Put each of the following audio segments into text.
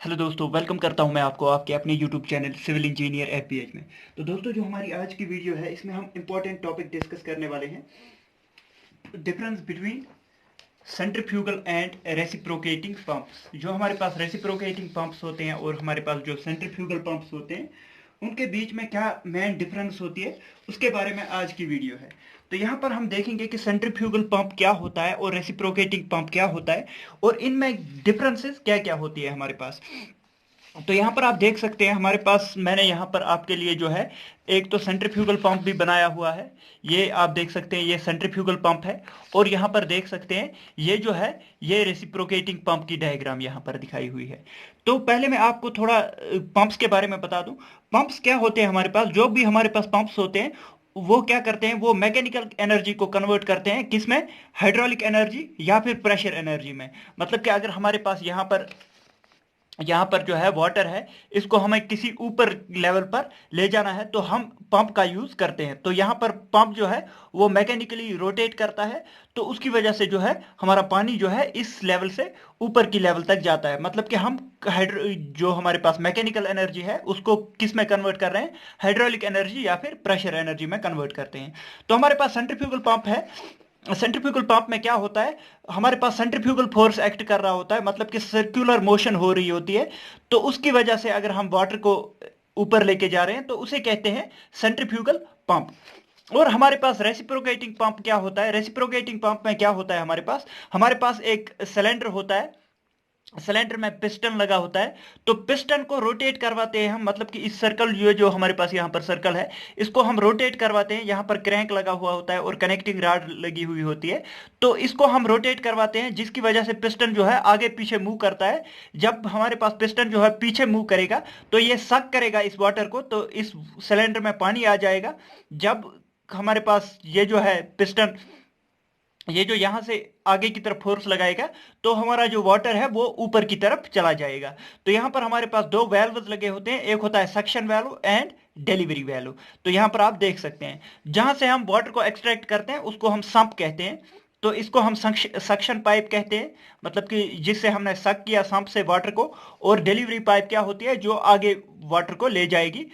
Hello दोस्तों, welcome करता हूं मैं आपको आपके अपने यूट्यूब चैनल सिविल इंजीनियर एफपीएच में। तो दोस्तों, जो हमारी आज की वीडियो है इसमें हम इंपॉर्टेंट टॉपिक डिस्कस करने वाले हैं। Difference between centrifugal and reciprocating pumps. जो हमारे पास रेसिप्रोकेटिंग पंप्स होते हैं और हमारे पास जो सेंट्रीफ्यूगल पंप्स होते हैं, उनके बीच में क्या मेन डिफरेंस होती है, उसके बारे में आज की वीडियो है। तो यहाँ पर हम देखेंगे कि सेंट्रीफ्यूगल पंप क्या होता है और रेसिप्रोकेटिंग पंप क्या होता है और इनमें डिफरेंसेस क्या क्या होती है हमारे पास। तो यहाँ पर आप देख सकते हैं हमारे पास, मैंने यहाँ पर आपके लिए जो है एक तो सेंट्रीफ्यूगल पंप भी बनाया हुआ है। ये आप देख सकते हैं, ये सेंट्रीफ्यूगल पंप है। और यहाँ पर देख सकते हैं ये जो है, ये रेसिप्रोकेटिंग पंप की डायग्राम यहाँ पर दिखाई हुई है। तो पहले मैं आपको थोड़ा पंप्स के बारे में बता दूं। पंप्स क्या होते हैं हमारे पास, जो भी हमारे पास पंप्स होते हैं वो क्या करते हैं, वो मैकेनिकल एनर्जी को कन्वर्ट करते हैं किसमें, हाइड्रोलिक एनर्जी या फिर प्रेशर एनर्जी में। मतलब कि अगर हमारे पास यहाँ पर जो है वाटर है, इसको हमें किसी ऊपर लेवल पर ले जाना है तो हम पंप का यूज करते हैं। तो यहाँ पर पंप जो है वो मैकेनिकली रोटेट करता है, तो उसकी वजह से जो है हमारा पानी जो है इस लेवल से ऊपर की लेवल तक जाता है। मतलब कि हम हाइड्रो जो हमारे पास मैकेनिकल एनर्जी है उसको किस में कन्वर्ट कर रहे हैं, हाइड्रोलिक एनर्जी या फिर प्रेशर एनर्जी में कन्वर्ट करते हैं। तो हमारे पास सेंट्रीफ्यूगल पंप है। सेंट्रीफ्यूगल पंप में क्या होता है, हमारे पास सेंट्रीफ्यूगल फोर्स एक्ट कर रहा होता है, मतलब कि सर्कुलर मोशन हो रही होती है। तो उसकी वजह से अगर हम वाटर को ऊपर लेके जा रहे हैं तो उसे कहते हैं सेंट्रीफ्यूगल पंप। और हमारे पास रेसिप्रोकेटिंग पंप क्या होता है, रेसिप्रोकेटिंग पंप में क्या होता है, हमारे पास एक सिलेंडर होता है। सिलेंडर में पिस्टन लगा होता है। तो पिस्टन को रोटेट करवाते हैं हम, मतलब कि इस सर्कल जो हमारे पास यहाँ पर सर्कल है, इसको हम रोटेट करवाते हैं। यहाँ पर क्रैंक लगा हुआ होता है और कनेक्टिंग रॉड लगी हुई होती है। तो इसको हम रोटेट करवाते हैं, जिसकी वजह से पिस्टन जो है आगे पीछे मूव करता है। जब हमारे पास पिस्टन जो है पीछे मूव करेगा तो ये सक करेगा इस वाटर को, तो इस सिलेंडर में पानी आ जाएगा। जब हमारे पास ये जो यहां से आगे की तरफ फोर्स लगाएगा तो हमारा जो वाटर है वो ऊपर की तरफ चला जाएगा। तो यहां पर हमारे पास दो वेल्व्स लगे होते हैं, एक होता है suction valve and delivery valve. तो यहां पर आप देख सकते हैं, जहां से हम वाटर को एक्सट्रैक्ट करते हैं उसको हम संप कहते हैं। तो इसको हम सक्शन पाइप कहते हैं, मतलब कि जिससे हमने सक किया संप से वाटर को। और डिलीवरी पाइप क्या होती है, जो आगे वाटर को ले जाएगी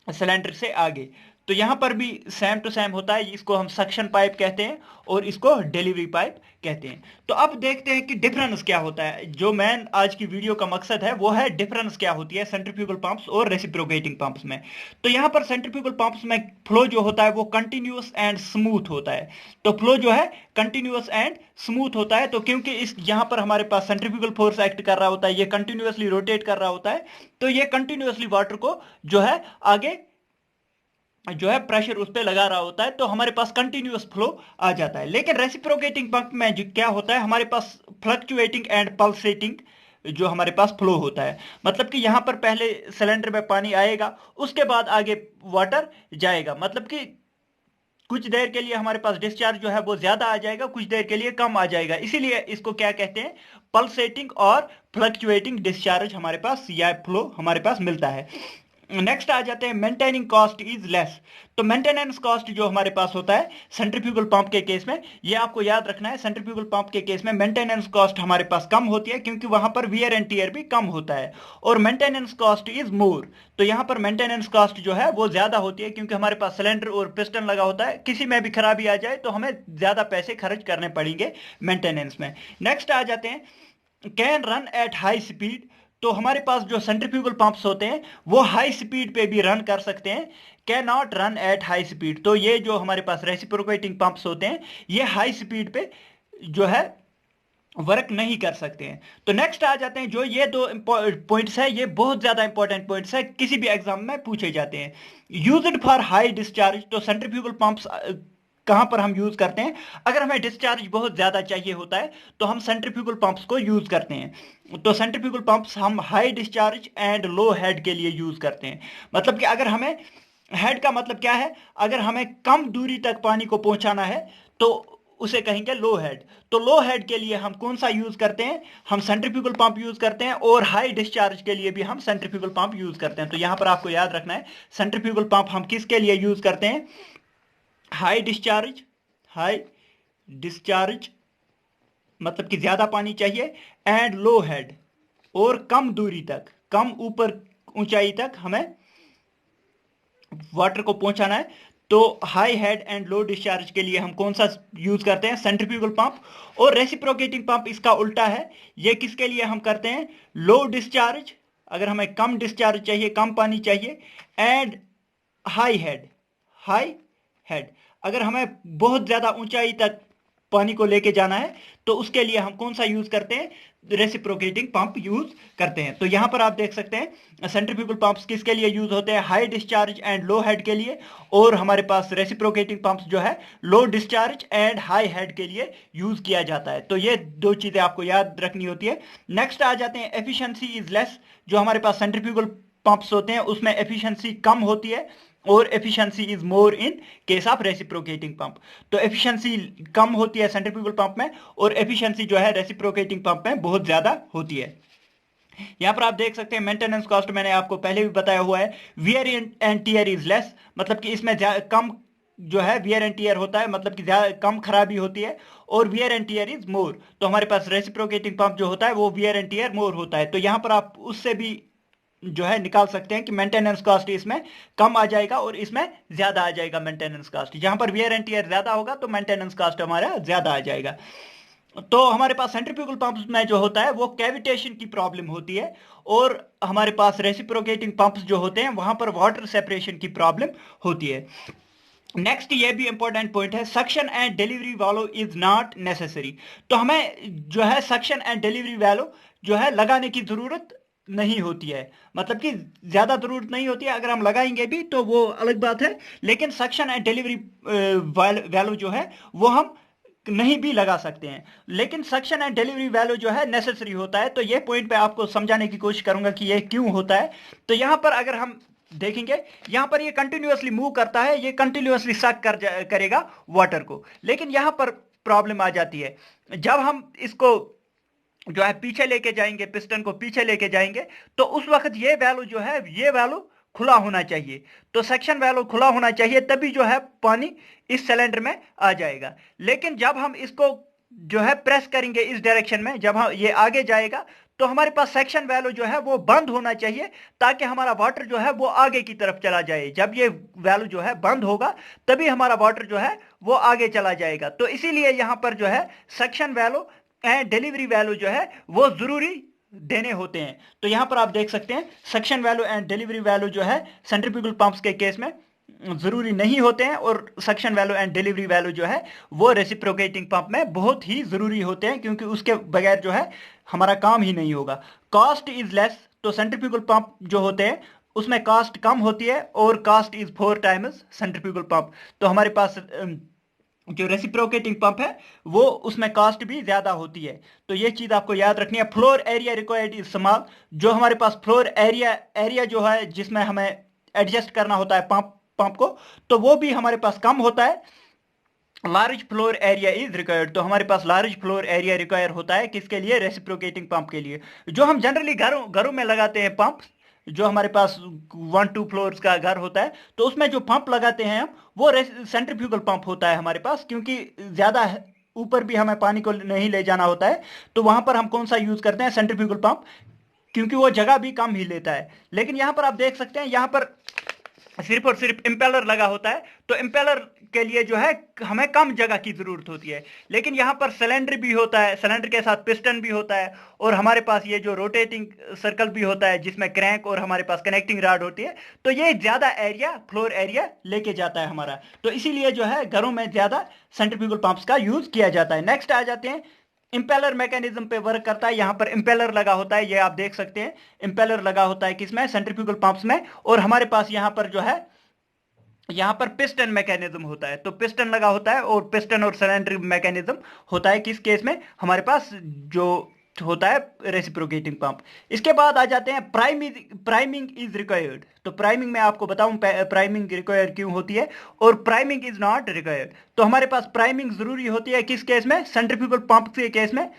सिलेंडर से आगे। तो यहां पर भी सेम टू सेम होता है, इसको हम सक्शन पाइप कहते हैं और इसको डिलीवरी पाइप कहते हैं। तो अब देखते हैं कि डिफरेंस क्या होता है। जो मेन आज की वीडियो का मकसद है वो है डिफरेंस क्या होती है सेंट्रीफ्यूगल पंप्स और रेसिप्रोकेटिंग पंप्स में। तो यहां पर सेंट्रीफ्यूगल पंप्स में फ्लो जो होता है वो कंटिन्यूअस एंड स्मूथ होता है। तो फ्लो जो है कंटिन्यूअस एंड स्मूथ होता है, तो क्योंकि इस यहां पर हमारे पास सेंट्रीफ्यूगल फोर्स एक्ट कर रहा होता है, ये कंटिन्यूअसली रोटेट कर रहा होता है। तो ये कंटिन्यूअसली वाटर को जो है आगे जो है प्रेशर उस पर लगा रहा होता है, तो हमारे पास कंटिन्यूअस फ्लो आ जाता है। लेकिन रेसिप्रोकेटिंग पंप में जो क्या होता है, हमारे पास फ्लक्चुएटिंग एंड पल्सेटिंग जो हमारे पास फ्लो होता है। मतलब कि यहां पर पहले सिलेंडर में पानी आएगा, उसके बाद आगे वाटर जाएगा। मतलब कि कुछ देर के लिए हमारे पास डिस्चार्ज जो है वो ज्यादा आ जाएगा, कुछ देर के लिए कम आ जाएगा। इसीलिए इसको क्या कहते हैं, पल्सेटिंग और फ्लक्चुएटिंग डिस्चार्ज हमारे पास या फ्लो हमारे पास मिलता है। नेक्स्ट आ जाते हैं, मेंटेनिंग कॉस्ट इज लेस। तो मेंटेनेंस कॉस्ट जो हमारे पास होता है सेंट्रीफ्यूगल पंप के केस में, ये आपको याद रखना है, सेंट्रीफ्यूगल पंप के केस में मेंटेनेंस कॉस्ट हमारे पास कम होती है, क्योंकि वहां पर वियर एंड टियर भी कम होता है। और मेंटेनेंस कॉस्ट इज मोर, तो यहां पर मेंटेनेंस कॉस्ट जो है वो ज्यादा होती है, क्योंकि हमारे पास सिलेंडर और पिस्टन लगा होता है, किसी में भी खराबी आ जाए तो हमें ज्यादा पैसे खर्च करने पड़ेंगे मेंटेनेंस में। नेक्स्ट आ जाते हैं, can run at high speed. तो हमारे पास जो सेंट्रीफ्यूगल पंप्स होते हैं वो हाई स्पीड पे भी रन कर सकते हैं, can not run at high speed. तो ये जो हमारे पास रेसिप्रोकेटिंग पंप्स होते हैं ये हाई स्पीड पे जो है वर्क नहीं कर सकते हैं। तो नेक्स्ट आ जाते हैं, जो ये दो पॉइंट्स है ये बहुत ज्यादा इंपॉर्टेंट पॉइंट्स है, किसी भी एग्जाम में पूछे जाते हैं। Used for high discharge. तो सेंट्रीफ्यूगल पंप्स कहां पर हम यूज करते हैं, अगर हमें डिस्चार्ज बहुत ज्यादा चाहिए होता है तो हम सेंट्रीफ्यूगल पंप्स को यूज करते हैं। तो सेंट्रीफ्यूगल पंप्स हम high discharge and low head के लिए यूज करते हैं। मतलब कि अगर हमें, हेड का मतलब क्या है, अगर हमें कम दूरी तक पानी को पहुंचाना है तो उसे कहेंगे लो हेड। तो लो हेड के लिए हम कौन सा यूज करते हैं, हम सेंट्रीफ्यूगल पंप यूज करते हैं। और हाई डिस्चार्ज के लिए भी हम सेंट्रीफ्यूगल पंप यूज करते हैं। तो यहां पर आपको याद रखना है, सेंट्रीफ्यूगल पंप हम किसके लिए यूज करते हैं, हाई डिस्चार्ज, हाई डिस्चार्ज मतलब कि ज्यादा पानी चाहिए, एंड लो हेड, और कम दूरी तक, कम ऊपर ऊंचाई तक हमें वाटर को पहुंचाना है। तो high head and low discharge के लिए हम कौन सा यूज करते हैं? Centrifugal pump. और रेसिप्रोकेटिंग पंप इसका उल्टा है, ये किसके लिए हम करते हैं? लो डिस्चार्ज, अगर हमें कम डिस्चार्ज चाहिए, कम पानी चाहिए, and high head, high head, अगर हमें बहुत ज्यादा ऊंचाई तक पानी को लेके जाना है तो उसके लिए हम कौन सा यूज करते हैं? रेसिप्रोकेटिंग पंप यूज करते हैं। तो यहां पर आप देख सकते हैं सेंट्रीफ्यूगल पंप्स किसके लिए यूज होते हैं? High discharge and low head के लिए। और हमारे पास रेसिप्रोकेटिंग पंप्स जो है low discharge and high head के लिए यूज किया जाता है। तो ये दो चीजें आपको याद रखनी होती है। नेक्स्ट आ जाते हैं एफिशिएंसी इज लेस। जो हमारे पास सेंट्रीफ्यूगल पंप्स होते हैं उसमें एफिशिएंसी कम होती है और efficiency is more in case of reciprocating pump. तो एफिशिएंसी कम होती है सेंट्रीफ्यूगल पंप में और एफिशिएंसी जो है रेसिप्रोकेटिंग पंप में बहुत ज्यादा होती है। यहां पर आप देख सकते हैं मेंटेनेंस कॉस्ट मैंने आपको पहले भी बताया हुआ है। Wear and tear is less, मतलब कि इसमें कम जो है वियर एंड टीयर होता है, मतलब कि कम खराबी होती है। और wear and tear is more, तो हमारे पास रेसिप्रोकेटिंग पंप जो होता है वो वियर एंड टीयर मोर होता है। तो यहां पर आप उससे भी जो है निकाल सकते हैं कि मेंटेनेंस कॉस्ट इसमें कम आ जाएगा और इसमें ज्यादा आ जाएगा मेंटेनेंस कॉस्ट। जहां पर वियर एंड टियर ज्यादा होगा तो मेंटेनेंस कॉस्ट हमारा ज्यादा आ जाएगा। तो हमारे पास सेंट्रीफ्यूगल पंप्स में जो होता है वो कैविटेशन की प्रॉब्लम होती है और हमारे पास रेसिप्रोकेटिंग पंप्स जो होते हैं वहां पर वाटर सेपरेशन की प्रॉब्लम होती है। नेक्स्ट ये भी इंपॉर्टेंट पॉइंट है, suction and delivery valve is not necessary. तो हमें जो है सक्शन एंड डिलीवरी वाल्व जो है लगाने की जरूरत नहीं होती है, मतलब कि ज्यादा जरूरत नहीं होती है। अगर हम लगाएंगे भी तो वो अलग बात है, लेकिन सक्शन एंड डिलीवरी वाल्व जो है वो हम नहीं भी लगा सकते हैं। लेकिन सक्शन एंड डिलीवरी वाल्व जो है नेसेसरी होता है। तो ये पॉइंट पे आपको समझाने की कोशिश करूंगा कि ये क्यों होता है। तो यहां पर अगर हम देखेंगे, यहां पर ये कंटिन्यूअसली मूव करता है, ये कंटिन्यूअसली सक करेगा वाटर को। लेकिन यहां पर प्रॉब्लम आ जाती है, जब हम इसको जो है पीछे लेके जाएंगे, पिस्टन को पीछे लेके जाएंगे, तो उस वक्त ये वैल्यू जो है, ये वैल्यू खुला होना चाहिए। तो सेक्शन वैल्यू खुला होना चाहिए, तभी जो है पानी इस सिलेंडर में आ जाएगा। लेकिन जब हम इसको जो है प्रेस करेंगे इस डायरेक्शन में, जब हम ये आगे जाएगा तो हमारे पास सेक्शन वैल्यू जो है वो बंद होना चाहिए, ताकि हमारा वाटर जो है वो आगे की तरफ चला जाए। जब ये वैल्यू जो है बंद होगा तभी हमारा वाटर जो है वो आगे चला जाएगा। तो इसीलिए यहां पर जो है section value and delivery value जो है वो जरूरी देने होते हैं। तो यहां पर आप देख सकते हैं suction value and delivery value जो है सेंट्रीफ्यूगल पंप्स के केस में जरूरी नहीं होते हैं, और suction value and delivery value जो है वो रेसिप्रोकेटिंग पंप में बहुत ही जरूरी होते हैं, क्योंकि उसके बगैर जो है हमारा काम ही नहीं होगा। कॉस्ट इज लेस, तो सेंट्रीफ्यूगल पंप जो होते हैं उसमें कॉस्ट कम होती है और cost is 4 times centrifugal pump. तो हमारे पास जो रेसिप्रोकेटिंग पंप है वो उसमें कॉस्ट भी ज्यादा होती है। तो ये चीज आपको याद रखनी है। Floor area required is small, जो हमारे पास फ्लोर एरिया जो है जिसमें हमें एडजस्ट करना होता है पंप को, तो वो भी हमारे पास कम होता है। Large floor area is required, तो हमारे पास लार्ज फ्लोर एरिया रिक्वायर होता है किसके लिए? रेसिप्रोकेटिंग पंप के लिए। जो हम जनरली घरों में लगाते हैं पंप, जो हमारे पास 1-2 फ्लोर्स का घर होता है, तो उसमें जो पंप लगाते हैं हम वो सेंट्रीफ्यूगल पंप होता है हमारे पास, क्योंकि ज्यादा ऊपर भी हमें पानी को नहीं ले जाना होता है। तो वहां पर हम कौन सा यूज करते हैं? सेंट्रीफ्यूगल पंप, क्योंकि वो जगह भी कम ही लेता है। लेकिन यहां पर आप देख सकते हैं, यहां पर सिर्फ और सिर्फ इम्पेलर लगा होता है, तो इम्पेलर के लिए जो है हमें कम जगह की जरूरत होती है। लेकिन यहाँ पर सिलेंडर भी होता है, सिलेंडर के साथ पिस्टन भी होता है, और हमारे पास ये जो रोटेटिंग सर्कल भी होता है जिसमें क्रैंक और हमारे पास कनेक्टिंग रॉड होती है। तो ये ज्यादा एरिया, फ्लोर एरिया लेके जाता है हमारा। तो इसीलिए जो है घरों में ज्यादा सेंट्रीफ्यूगल पंप्स का यूज किया जाता है। नेक्स्ट आ जाते हैं, इंपेलर मैकेनिज्म पे वर्क करता है। यहां पर इंपेलर लगा होता है, ये आप देख सकते हैं, इंपेलर लगा होता है किसमें? सेंट्रीफ्यूगल पंप्स में। और हमारे पास यहां पर जो है, यहां पर पिस्टन मैकेनिज्म होता है, तो पिस्टन लगा होता है, और पिस्टन और सिलेंडर मैकेनिज्म होता है किस केस में? हमारे पास जो होता है रेसिप्रोकेटिंग पंप। इसके बाद आ जाते हैं प्राइमिंग इज रिक्वायर्ड। तो प्राइमिंग में आपको बताऊं प्राइमिंग रिक्वायर्ड क्यों होती है, और प्राइमिंग इज नॉट रिक्वायर्ड। तो हमारे पास प्राइमिंग जरूरी होती है किस केस में? सेंट्रीफ्यूगल पंप के केस में।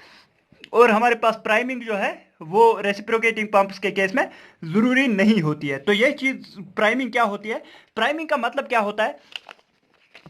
और हमारे पास प्राइमिंग जो है वो रेसिप्रोकेटिंग पंप्स के केस में जरूरी नहीं होती है। तो ये चीज प्राइमिंग क्या होती है? प्राइमिंग का मतलब क्या होता है?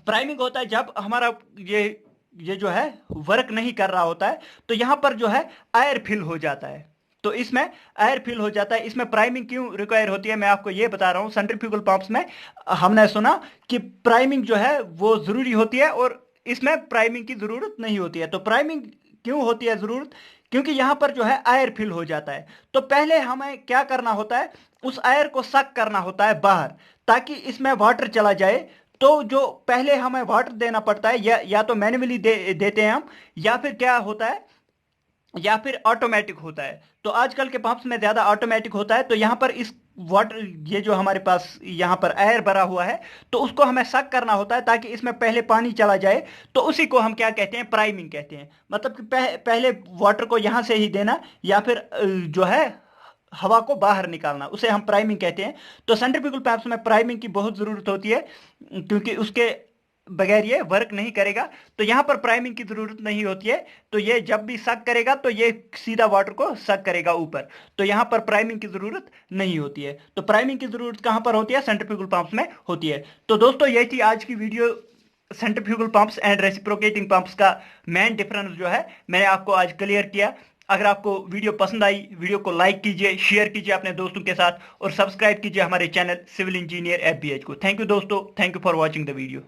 प्राइमिंग होता है जब हमारा ये जो है वर्क नहीं कर रहा होता है, तो यहां पर जो है एयर फिल हो जाता है। तो इसमें एयर फिल हो जाता है। इसमें प्राइमिंग क्यों रिक्वायर होती है मैं आपको ये बता रहा हूँ। सेंट्रीफ्यूगल पंप्स में हमने सुना कि प्राइमिंग जो है वो जरूरी होती है और इसमें प्राइमिंग की जरूरत नहीं होती है। तो प्राइमिंग क्यों होती है जरूरत? क्योंकि यहां पर जो है एयर फिल हो जाता है। तो पहले हमें क्या करना होता है, उस एयर को सक करना होता है बाहर, ताकि इसमें वाटर चला जाए। तो जो पहले हमें वाटर देना पड़ता है, या तो मैन्युअली देते हैं हम, या फिर क्या होता है, या फिर ऑटोमेटिक होता है। तो आजकल के पंप्स में ज्यादा ऑटोमेटिक होता है। तो यहां पर इस वाटर, ये जो हमारे पास यहां पर एयर भरा हुआ है, तो उसको हमें सक करना होता है ताकि इसमें पहले पानी चला जाए। तो उसी को हम क्या कहते हैं, प्राइमिंग कहते हैं। मतलब कि पहले वाटर को यहां से ही देना, या फिर जो है हवा को बाहर निकालना, उसे हम प्राइमिंग कहते हैं। तो सेंट्रीफ्यूगल पंप्स में प्राइमिंग की बहुत जरूरत होती है, क्योंकि उसके बगैर ये वर्क नहीं करेगा। तो यहां पर प्राइमिंग की जरूरत नहीं होती है। तो ये जब भी सक करेगा तो ये सीधा वाटर को सक करेगा ऊपर। तो यहां पर प्राइमिंग की जरूरत नहीं होती है। तो प्राइमिंग की जरूरत कहां पर होती है, सेंट्रीफ्यूगल पंप्स में होती है। तो दोस्तों ये थी आज की video, centrifugal pumps and reciprocating pumps का मेन डिफरेंस जो है मैंने आपको आज क्लियर किया। अगर आपको वीडियो पसंद आई, वीडियो को लाइक कीजिए, शेयर कीजिए अपने दोस्तों के साथ, और सब्सक्राइब कीजिए हमारे चैनल सिविल इंजीनियर FBH को। थैंक यू दोस्तों, thank you for watching the video.